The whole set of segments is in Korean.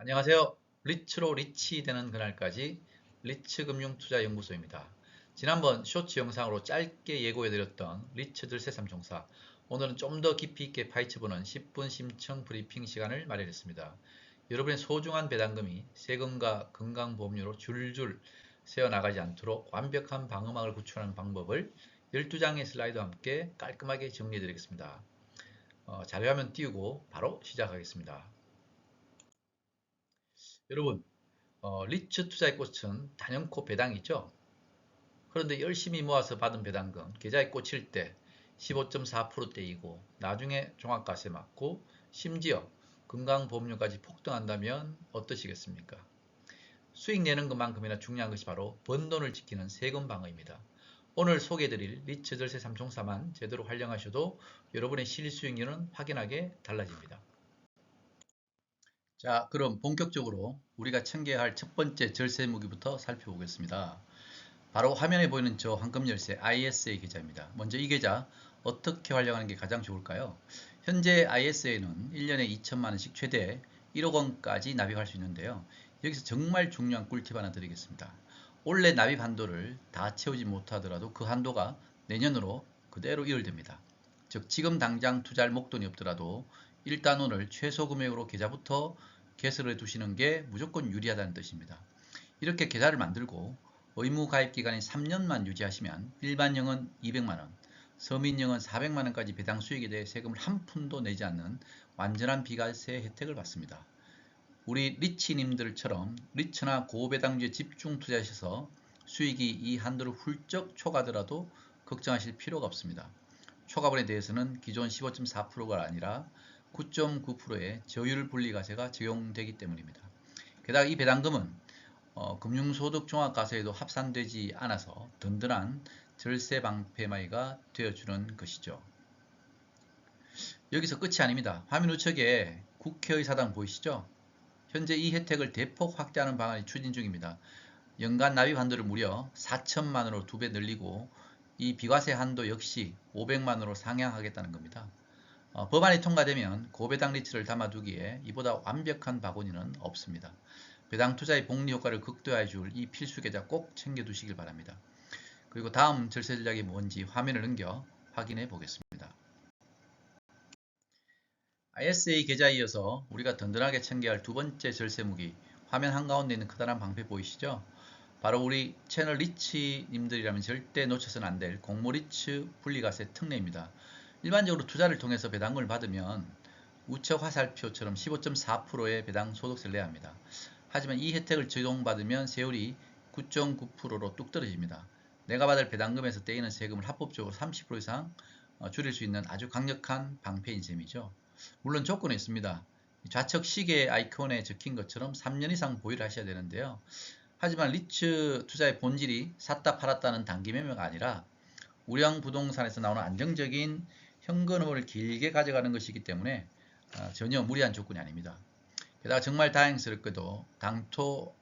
안녕하세요. 리츠로 리치 되는 그날까지 리츠금융투자연구소입니다. 지난번 쇼츠 영상으로 짧게 예고해드렸던 리츠들 새삼종사, 오늘은 좀 더 깊이 있게 파헤쳐보는 10분 심층 브리핑 시간을 마련했습니다. 여러분의 소중한 배당금이 세금과 건강보험료로 줄줄 새어나가지 않도록 완벽한 방어막을 구축하는 방법을 12장의 슬라이드와 함께 깔끔하게 정리해드리겠습니다. 자료화면 띄우고 바로 시작하겠습니다. 여러분, 리츠 투자의 꽃은 단연코 배당이죠. 그런데 열심히 모아서 받은 배당금 계좌에 꽂힐 때 15.4%대이고 나중에 종합과세 맞고 심지어 건강보험료까지 폭등한다면 어떠시겠습니까? 수익 내는 것만큼이나 중요한 것이 바로 번 돈을 지키는 세금 방어입니다. 오늘 소개해드릴 리츠 절세 삼총사만 제대로 활용하셔도 여러분의 실수익률은 확연하게 달라집니다. 자, 그럼 본격적으로 우리가 챙겨야 할 첫 번째 절세 무기부터 살펴보겠습니다. 바로 화면에 보이는 저 황금 열쇠 ISA 계좌입니다. 먼저 이 계좌 어떻게 활용하는 게 가장 좋을까요? 현재 ISA는 1년에 2천만 원씩 최대 1억 원까지 납입할 수 있는데요. 여기서 정말 중요한 꿀팁 하나 드리겠습니다. 올해 납입 한도를 다 채우지 못하더라도 그 한도가 내년으로 그대로 이월됩니다. 즉 지금 당장 투자할 목돈이 없더라도 일단원을 최소 금액으로 계좌부터 개설해 두시는 게 무조건 유리하다는 뜻입니다. 이렇게 계좌를 만들고 의무 가입 기간이 3년만 유지하시면 일반형은 200만원, 서민형은 400만원까지 배당 수익에 대해 세금을 한 푼도 내지 않는 완전한 비과세 혜택을 받습니다. 우리 리치님들처럼 리츠나 고배당주에 집중 투자하셔서 수익이 이 한도를 훌쩍 초과하더라도 걱정하실 필요가 없습니다. 초과분에 대해서는 기존 15.4%가 아니라 9.9%의 저율 분리과세가 적용되기 때문입니다. 게다가 이 배당금은 금융소득 종합과세에도 합산되지 않아서 든든한 절세 방패막이가 되어주는 것이죠. 여기서 끝이 아닙니다. 화면 우측에 국회의사당 보이시죠? 현재 이 혜택을 대폭 확대하는 방안이 추진 중입니다. 연간 납입 한도를 무려 4천만원으로 2배 늘리고 이 비과세 한도 역시 500만원으로 상향하겠다는 겁니다. 법안이 통과되면 고배당 리츠를 담아두기에 이보다 완벽한 바구니는 없습니다. 배당 투자의 복리 효과를 극대화해 줄 이 필수 계좌 꼭 챙겨두시길 바랍니다. 그리고 다음 절세 전략이 뭔지 화면을 넘겨 확인해 보겠습니다. ISA 계좌에 이어서 우리가 든든하게 챙겨야 할 두 번째 절세 무기, 화면 한가운데 있는 커다란 방패 보이시죠? 바로 우리 채널 리치님들이라면 절대 놓쳐서는 안 될 공모 리츠 분리과세 특례입니다. 일반적으로 투자를 통해서 배당금을 받으면 우측 화살표처럼 15.4%의 배당 소득세를 내야 합니다. 하지만 이 혜택을 적용받으면 세율이 9.9%로 뚝 떨어집니다. 내가 받을 배당금에서 떼이는 세금을 합법적으로 30% 이상 줄일 수 있는 아주 강력한 방패인 셈이죠. 물론 조건이 있습니다. 좌측 시계 아이콘에 적힌 것처럼 3년 이상 보유를 하셔야 되는데요. 하지만 리츠 투자의 본질이 샀다 팔았다는 단기 매매가 아니라 우량 부동산에서 나오는 안정적인 현금을 길게 가져가는 것이기 때문에 전혀 무리한 조건이 아닙니다. 게다가 정말 다행스럽게도 당초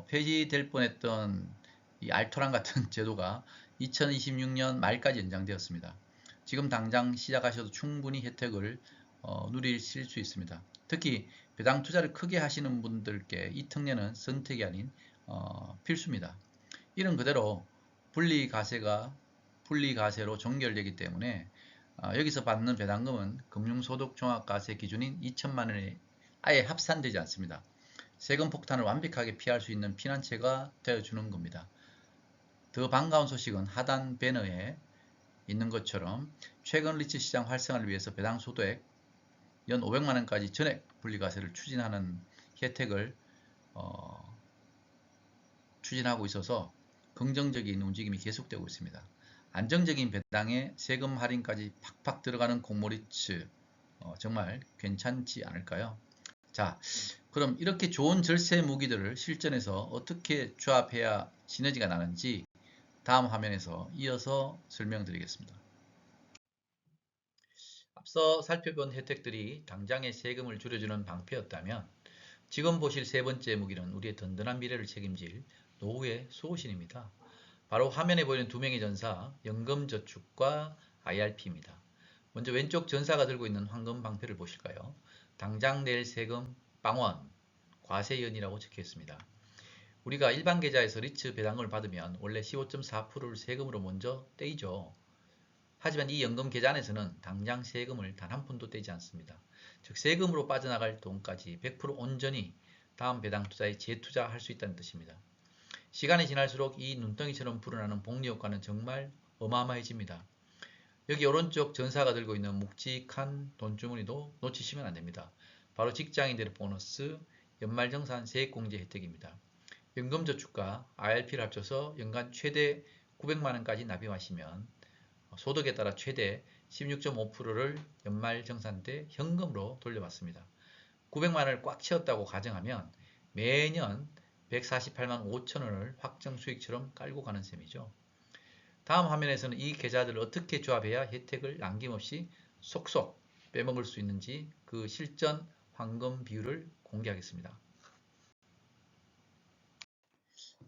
폐지될 뻔했던 이 알토란 같은 제도가 2026년 말까지 연장되었습니다. 지금 당장 시작하셔도 충분히 혜택을 누리실 수 있습니다. 특히 배당 투자를 크게 하시는 분들께 이 특례는 선택이 아닌 필수입니다. 이는 그대로 분리과세로 종결되기 때문에 여기서 받는 배당금은 금융소득 종합과세 기준인 2천만 원에 아예 합산되지 않습니다. 세금 폭탄을 완벽하게 피할 수 있는 피난처가 되어주는 겁니다. 더 반가운 소식은 하단 배너에 있는 것처럼 최근 리츠 시장 활성화를 위해서 배당 소득 연 500만원까지 전액 분리과세를 추진하는 혜택을 추진하고 있어서 긍정적인 움직임이 계속되고 있습니다. 안정적인 배당에 세금 할인까지 팍팍 들어가는 공모리츠 정말 괜찮지 않을까요? 자, 그럼 이렇게 좋은 절세 무기들을 실전에서 어떻게 조합해야 시너지가 나는지 다음 화면에서 이어서 설명드리겠습니다. 앞서 살펴본 혜택들이 당장의 세금을 줄여주는 방패였다면 지금 보실 세 번째 무기는 우리의 든든한 미래를 책임질 노후의 수호신입니다. 바로 화면에 보이는 두 명의 전사, 연금저축과 IRP입니다. 먼저 왼쪽 전사가 들고 있는 황금 방패를 보실까요? 당장 낼 세금 빵원, 과세연이라고 적혀 있습니다. 우리가 일반 계좌에서 리츠 배당금을 받으면 원래 15.4%를 세금으로 먼저 떼이죠. 하지만 이 연금 계좌 안에서는 당장 세금을 단 한 푼도 떼지 않습니다. 즉 세금으로 빠져나갈 돈까지 100% 온전히 다음 배당 투자에 재투자할 수 있다는 뜻입니다. 시간이 지날수록 이 눈덩이처럼 불어나는 복리 효과는 정말 어마어마해집니다. 여기 오른쪽 전사가 들고 있는 묵직한 돈주머니도 놓치시면 안됩니다. 바로 직장인들의 보너스, 연말정산 세액공제 혜택입니다. 연금저축과 IRP를 합쳐서 연간 최대 900만원까지 납입하시면 소득에 따라 최대 16.5%를 연말정산 때 현금으로 돌려받습니다. 900만원을 꽉 채웠다고 가정하면 매년 148만 5천원을 확정 수익처럼 깔고 가는 셈이죠. 다음 화면에서는 이 계좌들을 어떻게 조합해야 혜택을 남김없이 속속 빼먹을 수 있는지 그 실전 황금 비율을 공개하겠습니다.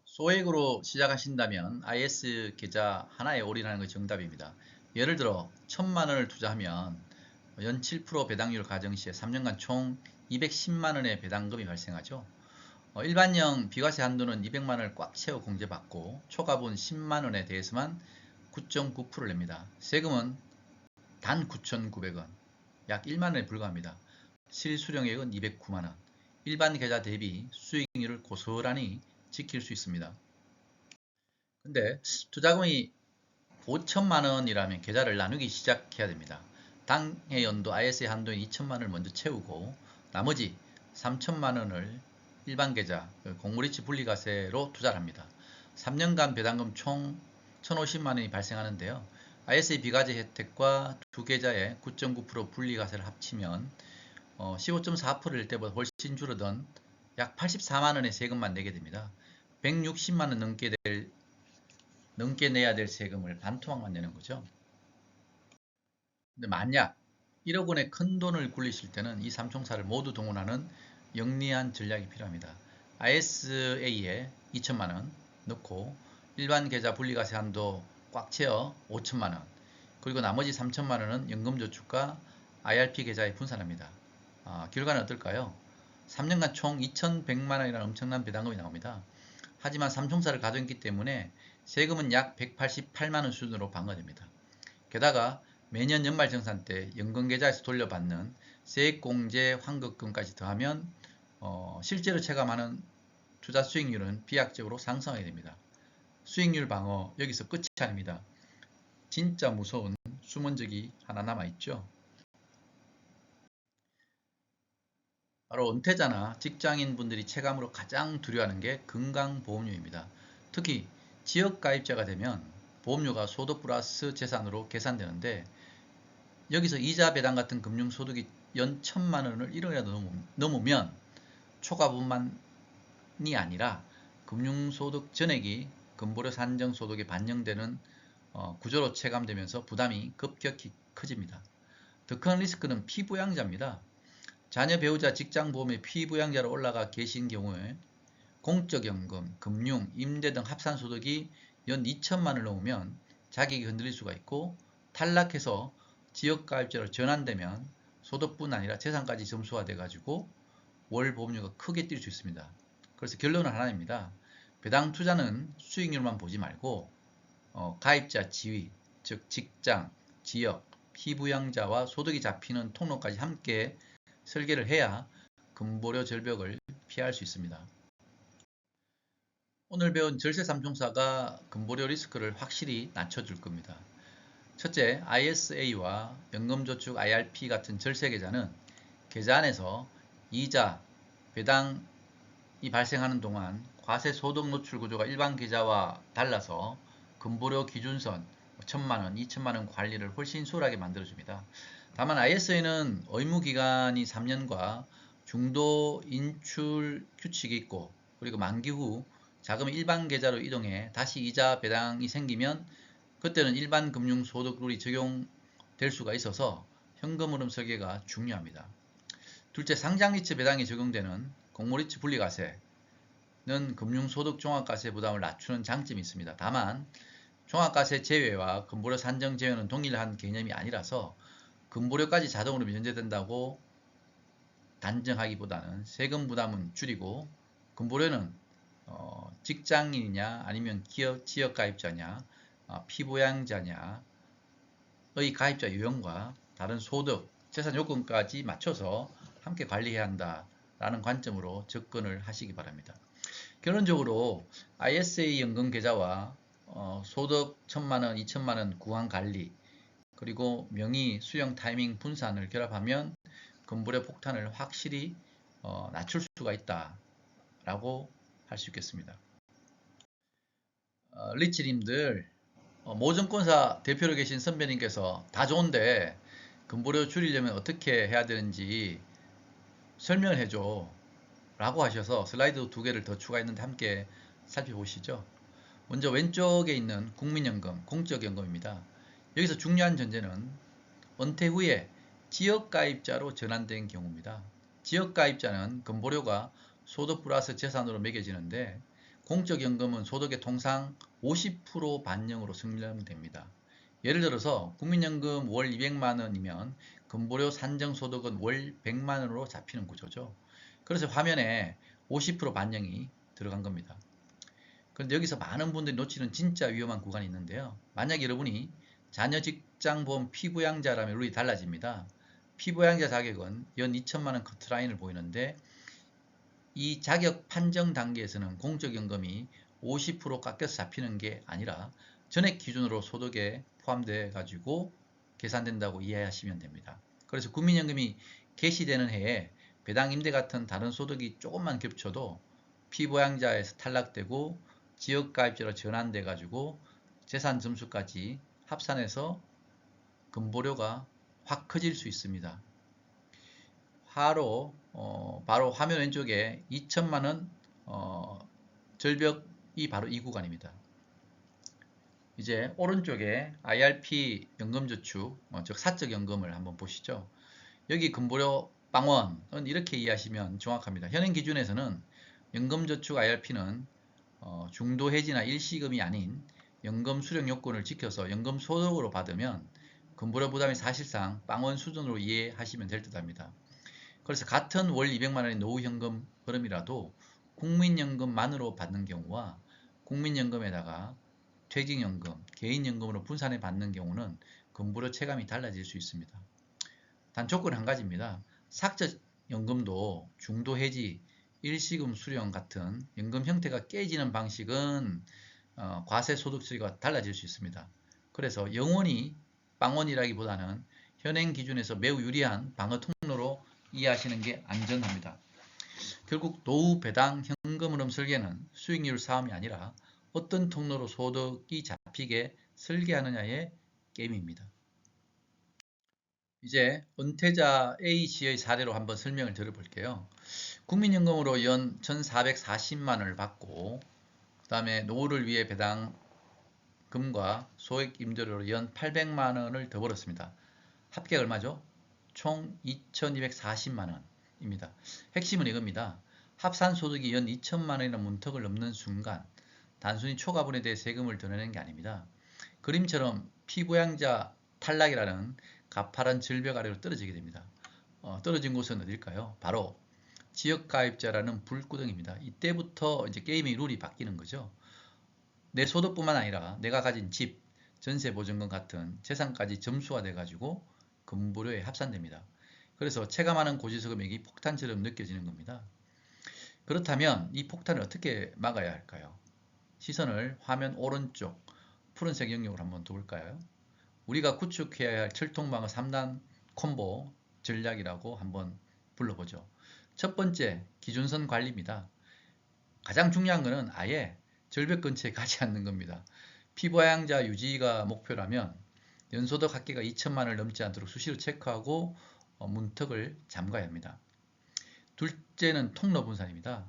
소액으로 시작하신다면 IS 계좌 하나에 올인하는 것이 정답입니다. 예를 들어 1000만원을 투자하면 연 7% 배당률 가정 시에 3년간 총 210만원의 배당금이 발생하죠. 일반형 비과세 한도는 200만원을 꽉 채워 공제받고 초과분 10만원에 대해서만 9.9%를 냅니다. 세금은 단 9,900원, 약 1만원에 불과합니다. 실수령액은 209만원, 일반 계좌 대비 수익률을 고스란히 지킬 수 있습니다. 근데 투자금이 5천만원이라면 계좌를 나누기 시작해야 됩니다. 당해 연도 IS의 한도인 2천만원을 먼저 채우고 나머지 3천만원을 일반 계좌, 공무리치 분리과세로 투자를 합니다. 3년간 배당금 총 1,050만원이 발생하는데요. IS의 비과세 혜택과 두 계좌의 9.9% 분리과세를 합치면 15.4%일 때보다 훨씬 줄어든 약 84만원의 세금만 내게 됩니다. 160만원 넘게 내야 될 세금을 반토막만 내는 거죠. 근데 만약 1억 원의 큰 돈을 굴리실 때는 이 삼총사를 모두 동원하는 영리한 전략이 필요합니다. ISA에 2천만원 넣고 일반 계좌 분리과세 한도 꽉 채워 5천만원, 그리고 나머지 3천만원은 연금저축과 IRP 계좌에 분산합니다. 결과는 어떨까요? 3년간 총 2100만원이라는 엄청난 배당금이 나옵니다. 하지만 삼총사를 가져있기 때문에 세금은 약 188만원 수준으로 반가됩니다. 게다가 매년 연말정산 때 연금계좌에서 돌려받는 세액공제 환급금까지 더하면 실제로 체감하는 투자 수익률은 비약적으로 상승하게 됩니다. 수익률 방어 여기서 끝이 아닙니다. 진짜 무서운 숨은 적이 하나 남아있죠. 바로 은퇴자나 직장인분들이 체감으로 가장 두려워하는 게 건강보험료입니다. 특히 지역가입자가 되면 보험료가 소득 플러스 재산으로 계산되는데 여기서 이자 배당 같은 금융소득이 연 1,000만원을 1억이라도 넘으면 초과분만이 아니라 금융소득 전액이 금보료 산정소득에 반영되는 구조로 체감되면서 부담이 급격히 커집니다. 더 큰 리스크는 피부양자입니다. 자녀, 배우자, 직장보험의 피부양자로 올라가 계신 경우에 공적연금, 금융, 임대 등 합산소득이 연 2천만원을 넘으면 자격이 흔들릴 수가 있고 탈락해서 지역가입자로 전환되면 소득뿐 아니라 재산까지 점수화돼 가지고 월 보험료가 크게 뛸 수 있습니다. 그래서 결론은 하나입니다. 배당 투자는 수익률만 보지 말고 가입자 지위, 즉 직장, 지역, 피부양자와 소득이 잡히는 통로까지 함께 설계를 해야 금보료 절벽을 피할 수 있습니다. 오늘 배운 절세 삼총사가 금보료 리스크를 확실히 낮춰줄 겁니다. 첫째, ISA와 연금저축 IRP 같은 절세 계좌는 계좌 안에서 이자, 배당이 발생하는 동안 과세 소득 노출 구조가 일반 계좌와 달라서 금보료 기준선 1,000만원, 2천만원 관리를 훨씬 수월하게 만들어줍니다. 다만 ISA는 의무기간이 3년과 중도 인출 규칙이 있고 그리고 만기 후 자금이 일반 계좌로 이동해 다시 이자 배당이 생기면 그때는 일반 금융소득 룰이 적용될 수가 있어서 현금 흐름 설계가 중요합니다. 둘째, 상장리츠 배당이 적용되는 공모리츠 분리과세는 금융소득 종합과세 부담을 낮추는 장점이 있습니다. 다만 종합과세 제외와 금보료 산정 제외는 동일한 개념이 아니라서 금보료까지 자동으로 면제된다고 단정하기보다는 세금 부담은 줄이고 근보료는 직장인이냐 아니면 기업 지역 가입자냐 피부양자냐의 가입자 유형과 다른 소득, 재산 요건까지 맞춰서 함께 관리해야 한다라는 관점으로 접근을 하시기 바랍니다. 결론적으로 ISA 연금 계좌와 소득 1,000만원, 2,000만원 구간 관리 그리고 명의 수령 타이밍 분산을 결합하면 근보료 폭탄을 확실히 낮출 수가 있다라고 할 수 있겠습니다. 리치님들 모증권사 대표로 계신 선배님께서 다 좋은데 근보료 줄이려면 어떻게 해야 되는지 설명을 해줘 라고 하셔서 슬라이드 2개를 더 추가했는데 함께 살펴보시죠. 먼저 왼쪽에 있는 국민연금, 공적연금입니다. 여기서 중요한 전제는 은퇴 후에 지역가입자로 전환된 경우입니다. 지역가입자는 근보료가 소득 플러스 재산으로 매겨지는데 공적연금은 소득의 통상 50% 반영으로 승령됩니다. 예를 들어서 국민연금 월 200만원이면 근보료 산정소득은 월 100만원으로 잡히는 구조죠. 그래서 화면에 50% 반영이 들어간 겁니다. 그런데 여기서 많은 분들이 놓치는 진짜 위험한 구간이 있는데요. 만약 여러분이 자녀 직장보험 피부양자라면 룰이 달라집니다. 피부양자 자격은 연 2천만원 커트라인을 보이는데 이 자격 판정 단계에서는 공적연금이 50% 깎여서 잡히는 게 아니라 전액 기준으로 소득에 포함돼 가지고 계산된다고 이해하시면 됩니다. 그래서 국민연금이 개시되는 해에 배당 임대 같은 다른 소득이 조금만 겹쳐도 피부양자에서 탈락되고 지역가입자로 전환돼 가지고 재산 점수까지 합산해서 근보료가 확 커질 수 있습니다. 바로 화면 왼쪽에 2천만원 절벽이 바로 이 구간입니다. 이제 오른쪽에 IRP 연금저축, 즉 사적연금을 한번 보시죠. 여기 근보료 빵원은 이렇게 이해하시면 정확합니다. 현행 기준에서는 연금저축 IRP는 중도해지나 일시금이 아닌 연금 수령 요건을 지켜서 연금 소득으로 받으면 근보료 부담이 사실상 빵원 수준으로 이해하시면 될 듯합니다. 그래서 같은 월 200만원의 노후연금 흐름이라도 국민연금만으로 받는 경우와 국민연금에다가 퇴직연금, 개인연금으로 분산해 받는 경우는 근보료 체감이 달라질 수 있습니다. 단 조건 한 가지입니다. 삭제연금도 중도해지, 일시금 수령 같은 연금 형태가 깨지는 방식은 과세소득 처리가 달라질 수 있습니다. 그래서 영원히 빵원이라기보다는 현행 기준에서 매우 유리한 방어 통로로 이해하시는 게 안전합니다. 결국 노후 배당 현금 흐름 설계는 수익률 싸움이 아니라 어떤 통로로 소득이 잡히게 설계하느냐의 게임입니다. 이제 은퇴자 A씨의 사례로 한번 설명을 들어볼게요. 국민연금으로 연 1,440만원을 받고 그 다음에 노후를 위해 배당금과 소액 임대료로 연 800만원을 더 벌었습니다. 합계가 얼마죠? 총 2,240만원입니다. 핵심은 이겁니다. 합산소득이 연 2천만원이라는 문턱을 넘는 순간 단순히 초과분에 대해 세금을 더 내는 게 아닙니다. 그림처럼 피부양자 탈락이라는 가파른 절벽 아래로 떨어지게 됩니다. 떨어진 곳은 어딜까요? 바로 지역가입자라는 불구덩입니다. 이때부터 이제 게임의 룰이 바뀌는 거죠. 내 소득뿐만 아니라 내가 가진 집, 전세보증금 같은 재산까지 점수화돼 가지고 근보료에 합산됩니다. 그래서 체감하는 고지서금액이 폭탄처럼 느껴지는 겁니다. 그렇다면 이 폭탄을 어떻게 막아야 할까요? 시선을 화면 오른쪽 푸른색 영역으로 한번 두볼까요? 우리가 구축해야 할 철통방어 3단 콤보 전략이라고 한번 불러보죠. 첫 번째, 기준선 관리입니다. 가장 중요한 것은 아예 절벽 근처에 가지 않는 겁니다. 피부하향자 유지가 목표라면 연소득 합계가 2천만원을 넘지 않도록 수시로 체크하고 문턱을 잠가야 합니다. 둘째는 통로 분산입니다.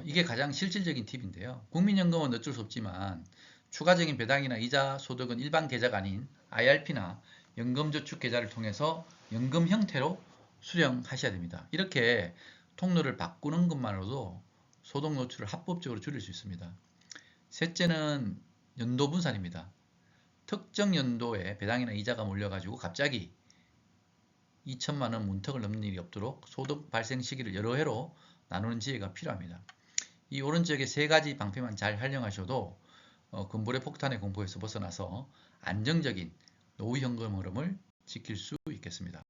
이게 가장 실질적인 팁인데요. 국민연금은 어쩔 수 없지만 추가적인 배당이나 이자 소득은 일반 계좌가 아닌 IRP나 연금저축 계좌를 통해서 연금 형태로 수령하셔야 됩니다. 이렇게 통로를 바꾸는 것만으로도 소득 노출을 합법적으로 줄일 수 있습니다. 셋째는 연도 분산입니다. 특정 연도에 배당이나 이자가 몰려가지고 갑자기 2천만 원 문턱을 넘는 일이 없도록 소득 발생 시기를 여러 해로 나누는 지혜가 필요합니다. 이 오른쪽의 세 가지 방패만 잘 활용하셔도 금불의 폭탄의 공포에서 벗어나서 안정적인 노후 현금 흐름을 지킬 수 있겠습니다.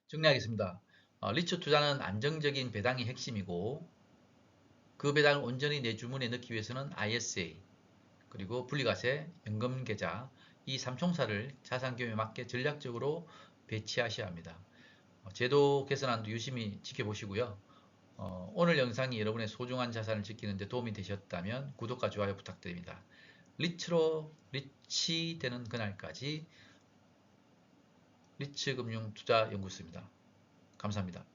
정리하겠습니다. 리츠 투자는 안정적인 배당이 핵심이고 그 배당을 온전히 내 주머니에 넣기 위해서는 ISA 그리고 분리과세, 연금계좌 이 삼총사를 자산규모에 맞게 전략적으로 배치하셔야 합니다. 제도 개선안도 유심히 지켜보시고요. 오늘 영상이 여러분의 소중한 자산을 지키는 데 도움이 되셨다면 구독과 좋아요 부탁드립니다. 리치 되는 그날까지 리츠금융투자연구소입니다. 감사합니다.